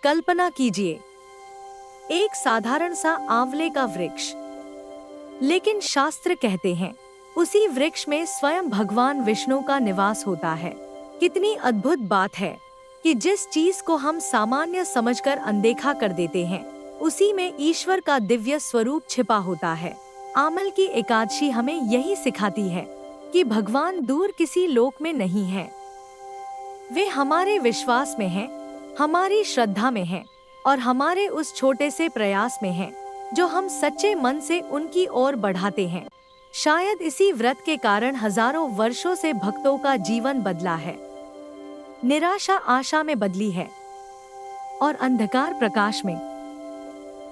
कल्पना कीजिए, एक साधारण सा आंवले का वृक्ष, लेकिन शास्त्र कहते हैं उसी वृक्ष में स्वयं भगवान विष्णु का निवास होता है। कितनी अद्भुत बात है कि जिस चीज को हम सामान्य समझकर अनदेखा कर देते हैं, उसी में ईश्वर का दिव्य स्वरूप छिपा होता है। आमल की एकादशी हमें यही सिखाती है कि भगवान दूर किसी लोक में नहीं है। वे हमारे विश्वास में हैं, हमारी श्रद्धा में हैं और हमारे उस छोटे से प्रयास में हैं जो हम सच्चे मन से उनकी ओर बढ़ाते हैं। शायद इसी व्रत के कारण हजारों वर्षों से भक्तों का जीवन बदला है। निराशा आशा में बदली है और अंधकार प्रकाश में।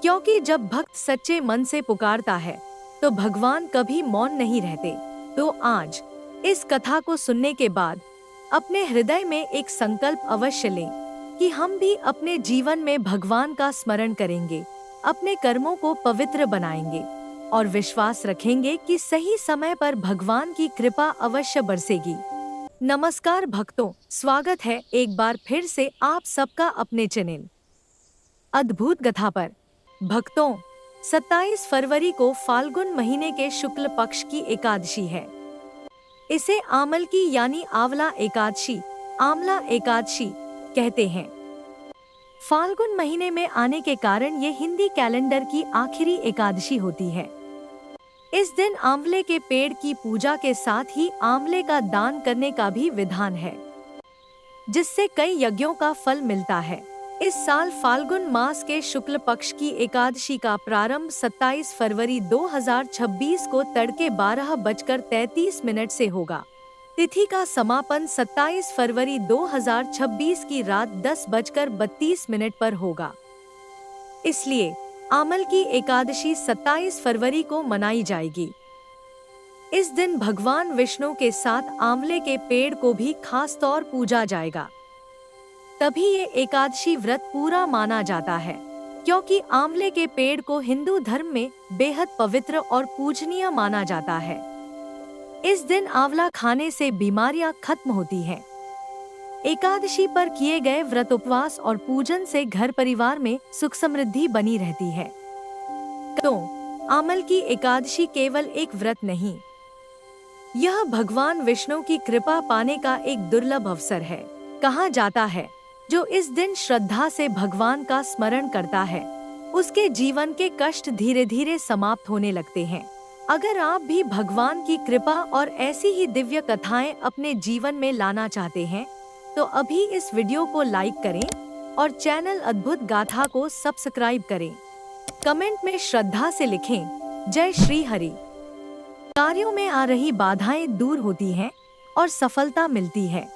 क्योंकि जब भक्त सच्चे मन से पुकारता है तो भगवान कभी मौन नहीं रहते। तो आज इस कथा को सुनने के बाद अपने हृदय में एक संकल्प अवश्य लें कि हम भी अपने जीवन में भगवान का स्मरण करेंगे, अपने कर्मों को पवित्र बनाएंगे और विश्वास रखेंगे कि सही समय पर भगवान की कृपा अवश्य बरसेगी। नमस्कार भक्तों, स्वागत है एक बार फिर से आप सबका अपने चैनल अद्भुत कथा पर। भक्तों, 27 फरवरी को फाल्गुन महीने के शुक्ल पक्ष की एकादशी है। इसे आमल की यानी आंवला एकादशी, आमला एकादशी कहते हैं। फाल्गुन महीने में आने के कारण ये हिंदी कैलेंडर की आखिरी एकादशी होती है। इस दिन आंवले के पेड़ की पूजा के साथ ही आंवले का दान करने का भी विधान है, जिससे कई यज्ञों का फल मिलता है। इस साल फाल्गुन मास के शुक्ल पक्ष की एकादशी का प्रारंभ 27 फरवरी 2026 को तड़के 12:33 से होगा। तिथि का समापन 27 फरवरी 2026 की रात 10:32 पर होगा। इसलिए आमल की एकादशी 27 फरवरी को मनाई जाएगी। इस दिन भगवान विष्णु के साथ आंवले के पेड़ को भी खास तौर पूजा जाएगा। तभी ये एकादशी व्रत पूरा माना जाता है, क्योंकि आंवले के पेड़ को हिंदू धर्म में बेहद पवित्र और पूजनीय माना जाता है। इस दिन आंवला खाने से बीमारियां खत्म होती हैं। एकादशी पर किए गए व्रत उपवास और पूजन से घर परिवार में सुख समृद्धि बनी रहती है। तो आमल की एकादशी केवल एक व्रत नहीं, यह भगवान विष्णु की कृपा पाने का एक दुर्लभ अवसर है। कहा जाता है, जो इस दिन श्रद्धा से भगवान का स्मरण करता है, उसके जीवन के कष्ट धीरे धीरे समाप्त होने लगते हैं। अगर आप भी भगवान की कृपा और ऐसी ही दिव्य कथाएं अपने जीवन में लाना चाहते हैं, तो अभी इस वीडियो को लाइक करें और चैनल अद्भुत गाथा को सब्सक्राइब करें। कमेंट में श्रद्धा से लिखें, जय श्री हरि। कार्यों में आ रही बाधाएं दूर होती हैं और सफलता मिलती है।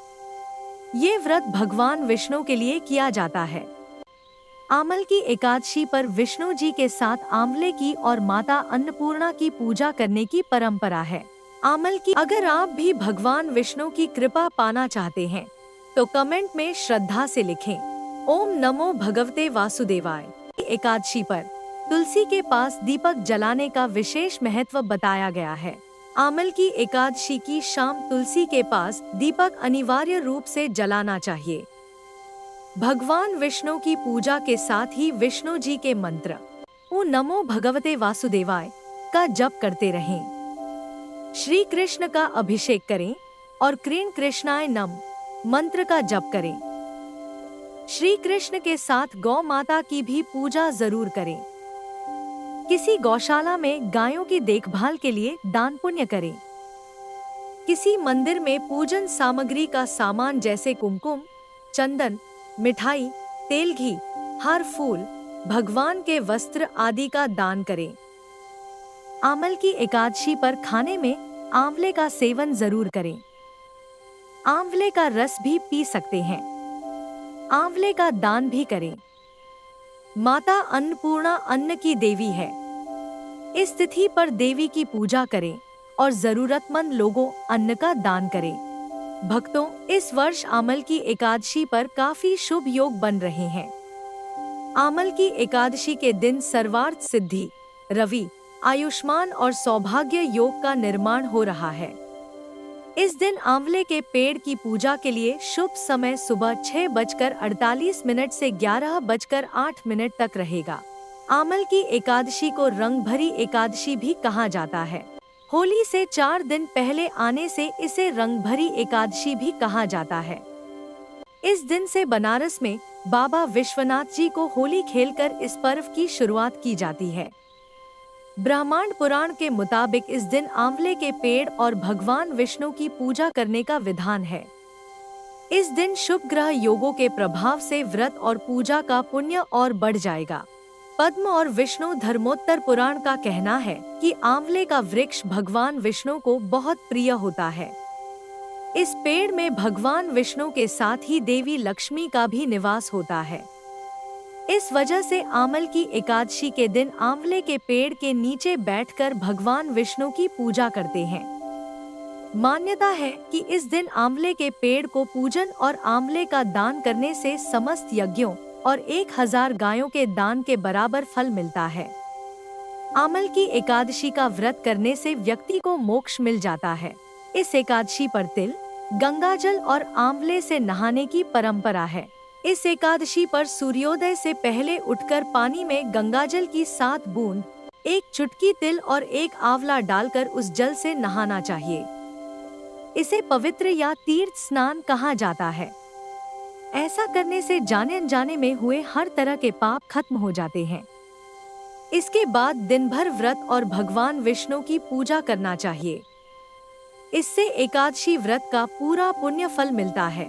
ये व्रत भगवान विष्णु के लिए किया जाता है। आमल की एकादशी पर विष्णु जी के साथ आंवले की और माता अन्नपूर्णा की पूजा करने की परंपरा है। आमल की अगर आप भी भगवान विष्णु की कृपा पाना चाहते हैं, तो कमेंट में श्रद्धा से लिखें, ओम नमो भगवते वासुदेवाय। एकादशी पर तुलसी के पास दीपक जलाने का विशेष महत्व बताया गया है। आमल की एकादशी की शाम तुलसी के पास दीपक अनिवार्य रूप से जलाना चाहिए। भगवान विष्णु की पूजा के साथ ही विष्णु जी के मंत्र ओम नमो भगवते वासुदेवाय का जप करते रहें। श्री कृष्ण का अभिषेक करें और क्रीं कृष्णाय नम मंत्र का जप करें। श्री कृष्ण के साथ गौ माता की भी पूजा जरूर करें। किसी गौशाला में गायों की देखभाल के लिए दान पुण्य करें। किसी मंदिर में पूजन सामग्री का सामान जैसे कुमकुम, चंदन, मिठाई, तेल, घी, हार, फूल, भगवान के वस्त्र आदि का दान करें। आमल की एकादशी पर खाने में आंवले का सेवन जरूर करें। आंवले का रस भी पी सकते हैं। आंवले का दान भी करें। माता अन्नपूर्णा अन्न की देवी है। इस तिथि पर देवी की पूजा करें और जरूरतमंद लोगों अन्न का दान करें। भक्तों, इस वर्ष आमल की एकादशी पर काफी शुभ योग बन रहे हैं। आमल की एकादशी के दिन सर्वार्थ सिद्धि, रवि, आयुष्मान और सौभाग्य योग का निर्माण हो रहा है। इस दिन आंवले के पेड़ की पूजा के लिए शुभ समय सुबह 6:48 से 11:08 तक रहेगा। आमल की एकादशी को रंग भरी एकादशी भी कहा जाता है। होली से 4 दिन पहले आने से इसे रंग भरी एकादशी भी कहा जाता है। इस दिन से बनारस में बाबा विश्वनाथ जी को होली खेलकर इस पर्व की शुरुआत की जाती है। ब्रह्मांड पुराण के मुताबिक इस दिन आंवले के पेड़ और भगवान विष्णु की पूजा करने का विधान है। इस दिन शुभ ग्रह योगों के प्रभाव से व्रत और पूजा का पुण्य और बढ़ जाएगा। पद्म और विष्णु धर्मोत्तर पुराण का कहना है कि आंवले का वृक्ष भगवान विष्णु को बहुत प्रिय होता है। इस पेड़ में भगवान विष्णु के साथ ही देवी लक्ष्मी का भी निवास होता है। इस वजह से आमल की एकादशी के दिन आंवले के पेड़ के नीचे बैठकर भगवान विष्णु की पूजा करते हैं। मान्यता है कि इस दिन आंवले के पेड़ को पूजन और आंवले का दान करने से समस्त यज्ञों और 1000 गायों के दान के बराबर फल मिलता है। आमल की एकादशी का व्रत करने से व्यक्ति को मोक्ष मिल जाता है। इस एकादशी पर तिल, गंगाजल और आंवले से नहाने की परंपरा है। इस एकादशी पर सूर्योदय से पहले उठकर पानी में गंगाजल की 7 बूंद, 1 चुटकी तिल और 1 आंवला डालकर उस जल से नहाना चाहिए। इसे पवित्र या तीर्थ स्नान कहा जाता है। ऐसा करने से जाने अनजाने में हुए हर तरह के पाप खत्म हो जाते हैं। इसके बाद दिन भर व्रत और भगवान विष्णु की पूजा करना चाहिए। इससे एकादशी व्रत का पूरा पुण्य फल मिलता है।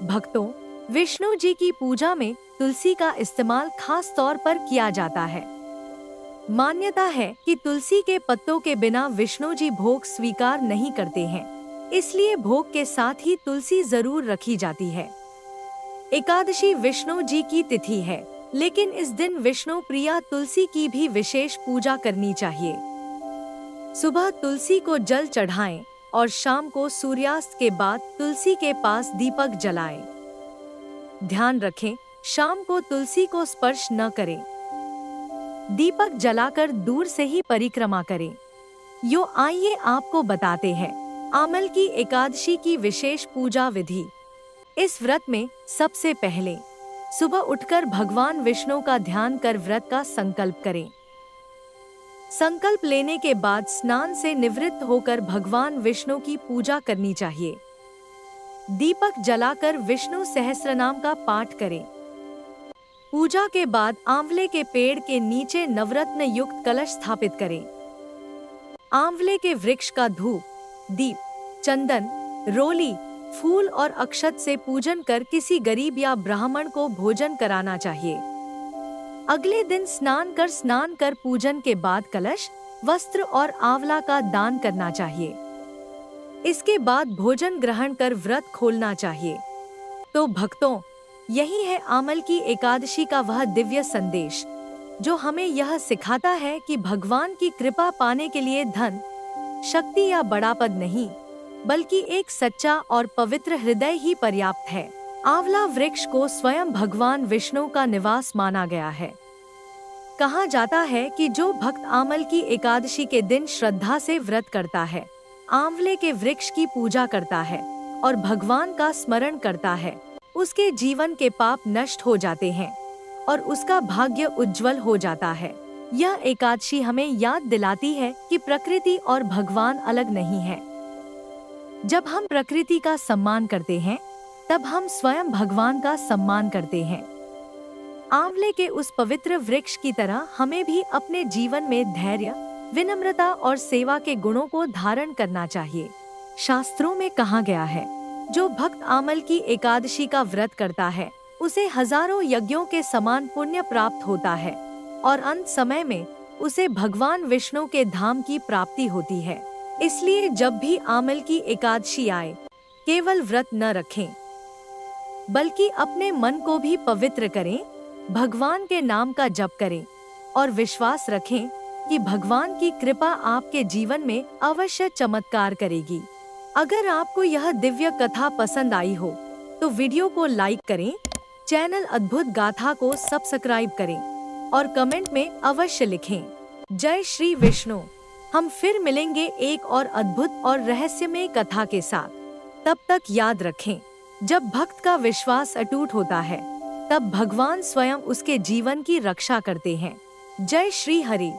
भक्तों, विष्णु जी की पूजा में तुलसी का इस्तेमाल खास तौर पर किया जाता है। मान्यता है कि तुलसी के पत्तों के बिना विष्णु जी भोग स्वीकार नहीं करते हैं, इसलिए भोग के साथ ही तुलसी जरूर रखी जाती है। एकादशी विष्णु जी की तिथि है, लेकिन इस दिन विष्णु प्रिया तुलसी की भी विशेष पूजा करनी चाहिए। सुबह तुलसी को जल चढ़ाएं और शाम को सूर्यास्त के बाद तुलसी के पास दीपक जलाएं। ध्यान रखें, शाम को तुलसी को स्पर्श न करें। दीपक जलाकर दूर से ही परिक्रमा करें। आइए आपको बताते हैं आमल की एकादशी की विशेष पूजा विधि। इस व्रत में सबसे पहले सुबह उठकर भगवान विष्णु का ध्यान कर व्रत का संकल्प करें। संकल्प लेने के बाद स्नान से निवृत्त होकर भगवान विष्णु की पूजा करनी चाहिए। दीपक जलाकर विष्णु सहस्त्रनाम का पाठ करें। पूजा के बाद आंवले के पेड़ के नीचे नवरत्न युक्त कलश स्थापित करें। आंवले के वृक्ष का धूप, दीप, चंदन, रोली, फूल और अक्षत से पूजन कर किसी गरीब या ब्राह्मण को भोजन कराना चाहिए। अगले दिन स्नान कर पूजन के बाद कलश, वस्त्र और आंवला का दान करना चाहिए। इसके बाद भोजन ग्रहण कर व्रत खोलना चाहिए। तो भक्तों, यही है आमल की एकादशी का वह दिव्य संदेश जो हमें यह सिखाता है कि भगवान की कृपा पाने के लिए धन, शक्ति या बड़ा पद नहीं, बल्कि एक सच्चा और पवित्र हृदय ही पर्याप्त है। आंवला वृक्ष को स्वयं भगवान विष्णु का निवास माना गया है। कहा जाता है कि जो भक्त आमल की एकादशी के दिन श्रद्धा से व्रत करता है, आंवले के वृक्ष की पूजा करता है और भगवान का स्मरण करता है, उसके जीवन के पाप नष्ट हो जाते हैं और उसका भाग्य उज्जवल हो जाता है। यह एकादशी हमें याद दिलाती है कि प्रकृति और भगवान अलग नहीं है। जब हम प्रकृति का सम्मान करते हैं, तब हम स्वयं भगवान का सम्मान करते हैं। आंवले के उस पवित्र वृक्ष की तरह हमें भी अपने जीवन में धैर्य, विनम्रता और सेवा के गुणों को धारण करना चाहिए। शास्त्रों में कहा गया है, जो भक्त आमल की एकादशी का व्रत करता है, उसे हजारों यज्ञों के समान पुण्य प्राप्त होता है और अंत समय में उसे भगवान विष्णु के धाम की प्राप्ति होती है। इसलिए जब भी आमल की एकादशी आए, केवल व्रत न रखें, बल्कि अपने मन को भी पवित्र करें, भगवान के नाम का जप करें और विश्वास रखें कि भगवान की कृपा आपके जीवन में अवश्य चमत्कार करेगी। अगर आपको यह दिव्य कथा पसंद आई हो तो वीडियो को लाइक करें, चैनल अद्भुत गाथा को सब्सक्राइब करें और कमेंट में अवश्य लिखें, जय श्री विष्णु। हम फिर मिलेंगे एक और अद्भुत और रहस्यमय कथा के साथ। तब तक याद रखें, जब भक्त का विश्वास अटूट होता है, तब भगवान स्वयं उसके जीवन की रक्षा करते हैं। जय श्री हरि।